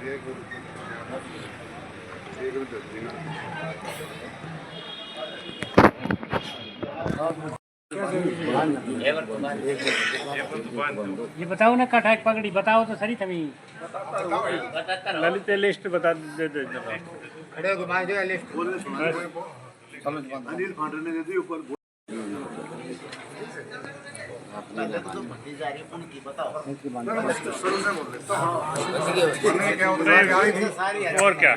ये बताओ ना कटाक पगड़ी बताओ तो सही तभी ललित लिस्ट बता दे खड़े घुमा दे लिस्ट अनिल फांडर ने दे दी ऊपर और क्या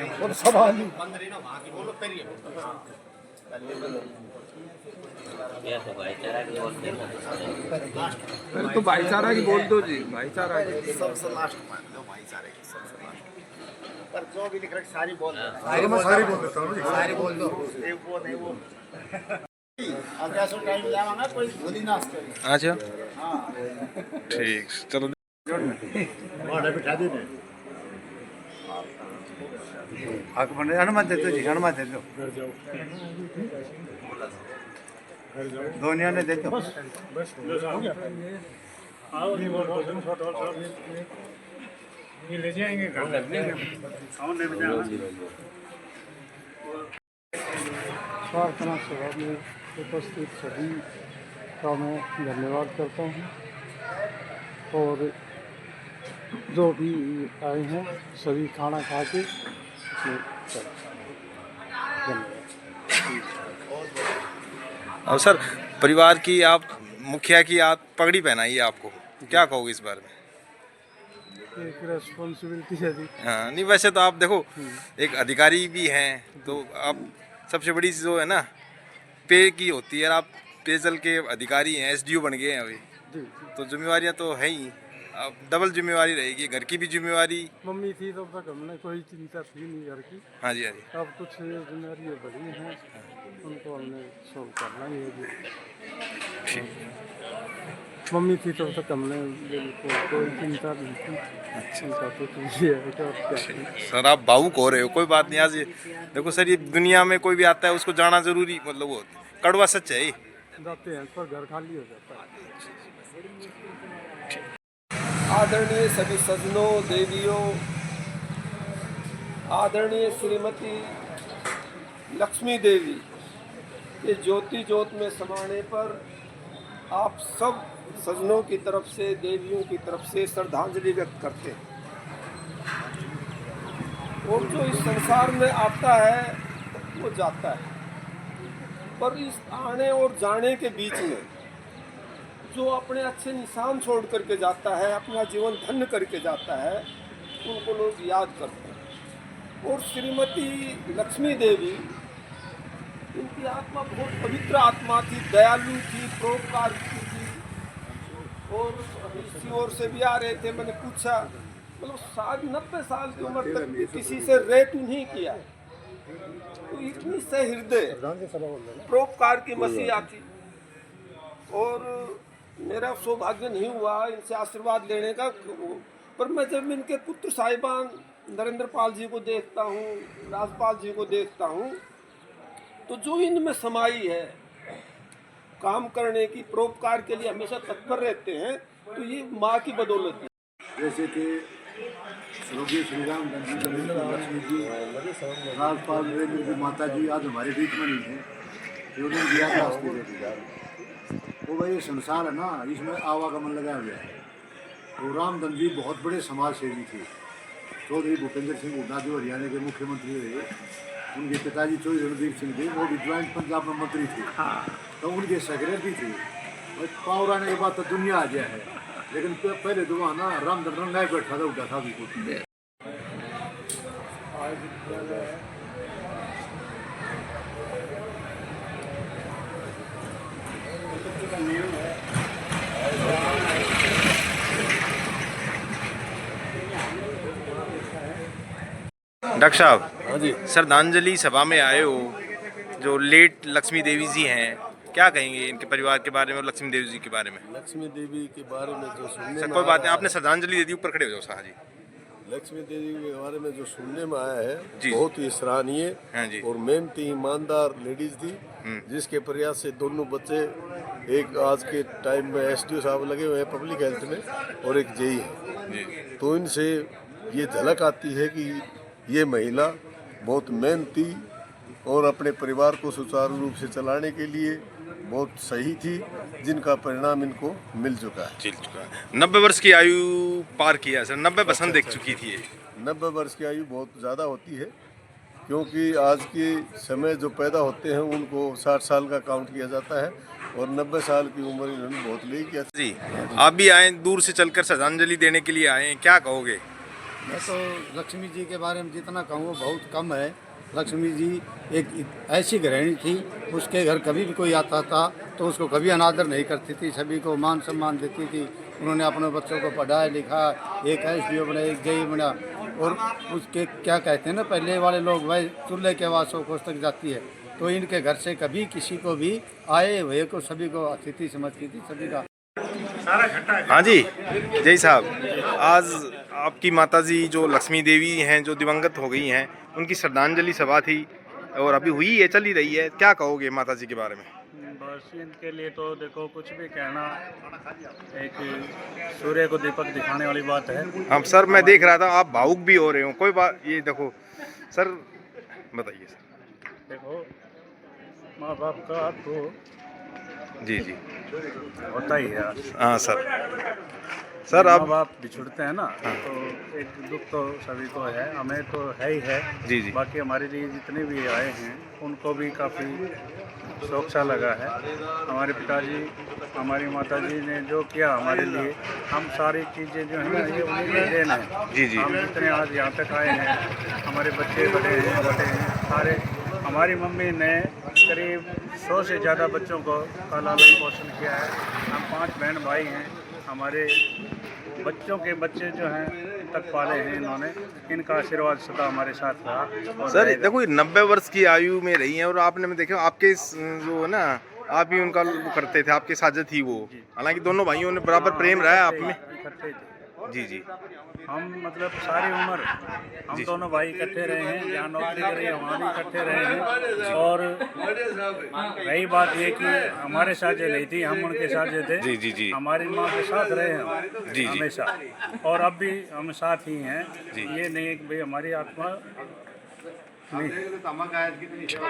तो भाईचारा की बोल दो जी, भाईचारा की सबसे लास्ट मान लो, भाईचारे की सबसे लास्ट पर जो भी लिख रखे सारी बोल दो, सारी बोल देता हूँ, सारी बोल दो, वो नहीं वो अब कैसे टाइम जाएगा कोई भूल ही ना सके। अच्छा हाँ ठीक चलो बॉर्डर बिठा दे ने आग बने हनुमान दे दो जी, हनुमान दे दो दुनिया ने दे दो बस हो गया। आओ नहीं बोल ये ले जाएंगे घर साउंड ले जाएंगे। प्रार्थना सभा में उपस्थित सभी का मैं धन्यवाद करता हूँ और जो भी आए हैं सभी खाना खा के धन्यवाद। और सर परिवार की आप मुखिया की आप पगड़ी पहनाई है, आपको क्या कहोगे इस बारे में? एक रेस्पॉन्सिबिलिटी है जी। हाँ नहीं वैसे तो आप देखो एक अधिकारी भी हैं तो आप सबसे बड़ी जो है ना पे की होती है, आप पेयजल के अधिकारी हैं, एसडीओ बन गए हैं अभी तो जिम्मेवारियां तो है ही, अब डबल जिम्मेवारी रहेगी, घर की भी जिम्मेवारी। मम्मी थी तब तक हमने कोई चिंता थी नहीं घर की। हाँ जी हाँ जी। अब कुछ जिम्मेदारियाँ बढ़ी हैं उनको हमने सॉल्व करना ही है जी। मम्मी थी तब तक हमने बिल्कुल कोई चिंता नहीं थी। अच्छा तो ये है क्या सर आप भावुक हो रहे हो, कोई बात नहीं। आज देखो सर ये दुनिया में कोई भी आता है उसको जाना जरूरी, मतलब वो कड़वा सच है ये। जाते हैं पर घर खाली हो जाता है। आदरणीय सभी सज्जनों, देवियों, आदरणीय श्रीमती लक्ष्मी देवी के ज्योति ज्योत में समाने पर आप सब सज्जनों की तरफ से, देवियों की तरफ से श्रद्धांजलि व्यक्त करते हैं। और जो इस संसार में आता है वो जाता है, पर इस आने और जाने के बीच में जो अपने अच्छे निशान छोड़ करके जाता है, अपना जीवन धन्य करके जाता है, उनको लोग याद करते हैं। और श्रीमती लक्ष्मी देवी, उनकी आत्मा बहुत पवित्र आत्मा थी, दयालु थी, परोपकार थी। और इसी ओर से भी आ रहे थे, मैंने पूछा मतलब 90 साल की उम्र तक किसी से रेट नहीं किया, तो इतनी सहृदय परोपकार की मसीहा थी। और मेरा सौभाग्य नहीं हुआ इनसे आशीर्वाद लेने का, पर मैं जब इनके पुत्र साहिबान नरेंद्र पाल जी को देखता हूँ, राजपाल जी को देखता हूँ, तो जो इनमें समाई है काम करने की, परोपकार के लिए हमेशा तत्पर रहते हैं, तो ये माँ की बदौलत है। जैसे कि स्वर्गीय श्री राम लक्ष्मी जी, राजपाल वीरेंद्र की माता जी आज हमारे बीच में नहीं है, उन्होंने दिया था तो भाई ये संसार है ना, इसमें आवागमन लगाया हुआ है। तो रामधन जी बहुत बड़े समाज सेवी थे। चौधरी भूपेंद्र सिंह हुड्डा जो हरियाणा के मुख्यमंत्री रहे, उनके पिताजी चौधरी रणदीप सिंह थे, वो भी ज्वाइंट पंजाब में मंत्री थे, तो उनके सेक्रेटरी थे। पौराने के बाद तो दुनिया आ गया है, लेकिन पहले तो वहाँ ना रामधन रंगाई बैठा था, उठा था भी कुछ। डॉक्टर साहब, हाँ जी, श्रद्धांजलि सभा में आए हो, जो लेट लक्ष्मी देवी जी हैं, क्या कहेंगे इनके परिवार के बारे में और लक्ष्मी देवी जी के बारे में? लक्ष्मी देवी के बारे में जो सुनने सर में कोई बात नहीं, आपने श्रद्धांजलि दे दी, ऊपर खड़े हो जाओ सर जी। लक्ष्मी देवी के बारे में जो सुनने में आया है जी, बहुत ही सराहनीय हाँ जी, और मेहनती ईमानदार लेडीज थी, जिसके प्रयास से दोनों बच्चे, एक आज के टाइम में एसडीओ साहब लगे हुए हैं पब्लिक हेल्थ में और एक जेई है, तो इनसे ये झलक आती है कि ये महिला बहुत मेहनती और अपने परिवार को सुचारू रूप से चलाने के लिए बहुत सही थी, जिनका परिणाम इनको मिल चुका है। चल चुका है। 90 वर्ष की आयु पार किया सर, 90 बसंत देख चुकी थी ये। 90 वर्ष की आयु बहुत ज़्यादा होती है, क्योंकि आज के समय जो पैदा होते हैं उनको 60 साल का काउंट किया जाता है और 90 साल की उम्र इन्होंने बहुत ले किया। जी, आप भी आए दूर से चलकर श्रद्धांजलि देने के लिए आए हैं, क्या कहोगे? मैं तो लक्ष्मी जी के बारे में जितना कहूँ बहुत कम है। लक्ष्मी जी एक ऐसी गृहिणी थी, उसके घर कभी भी कोई आता था तो उसको कभी अनादर नहीं करती थी, सभी को मान सम्मान देती थी। उन्होंने अपने बच्चों को पढ़ाया लिखा, एक SDO बना, एक JE बना, और उसके क्या कहते हैं ना, पहले वाले लोग भाई चूल्हे के आवाज़ 100 कोस तक जाती है, तो इनके घर से कभी किसी को भी आए हुए को सभी को अतिथि समझती थी, सभी का। हाँ जी, जय साहब, आज आपकी माताजी जो लक्ष्मी देवी हैं, जो दिवंगत हो गई हैं, उनकी श्रद्धांजलि सभा थी और अभी हुई है, चल ही रही है, क्या कहोगे माताजी के बारे में? बस इनके लिए तो देखो कुछ भी कहना एक सूर्य को दीपक दिखाने वाली बात है। हम सर, मैं देख रहा था आप भावुक भी हो रहे हो, कोई बात, ये देखो सर, बताइए सर। देखो, माँ बाप का तो जी जी होता ही है। हाँ सर, सर माँ आप बाप बिछुड़ते हैं ना, तो एक दुख तो सभी को है, हमें तो है ही है। जी जी बाकी हमारे लिए जितने भी आए हैं उनको भी काफ़ी शौक सा लगा है। हमारे पिताजी, हमारी माताजी ने जो किया हमारे लिए, हम सारी चीज़ें जो है ना, ये उन्हीं की देन है। जी जी हम जितने आज यहाँ तक आए हैं, हमारे बच्चे बड़े हैं सारे। हमारी मम्मी ने करीब 100 से ज़्यादा बच्चों को का लालन पोषण किया है। हम 5 बहन भाई हैं, हमारे बच्चों के बच्चे जो हैं तक पाले हैं इन्होंने। इनका आशीर्वाद सदा हमारे साथ रहा और सर, रहेगा। देखो 90 वर्ष की आयु में रही हैं और आपने में देखो आपके जो है ना, आप ही उनका वो करते थे, आपके साझा थी वो। हालांकि दोनों भाइयों ने बराबर प्रेम रहा है आप में। इकट्ठे थे जी जी हम, मतलब सारी उम्र हम दोनों भाई इकट्ठे रहे हैं, जहाँ नौकरी करी है वहाँ भी इकट्ठे रहे हैं। और रही बात ये कि हमारे साझे नहीं थी, हम उनके साझे थे। जी जी जी हमारी माँ के साथ रहे हैं हम जी जी हमेशा, और अब भी हम साथ ही हैं। ये नहीं कि भाई हमारी आत्मा नहीं।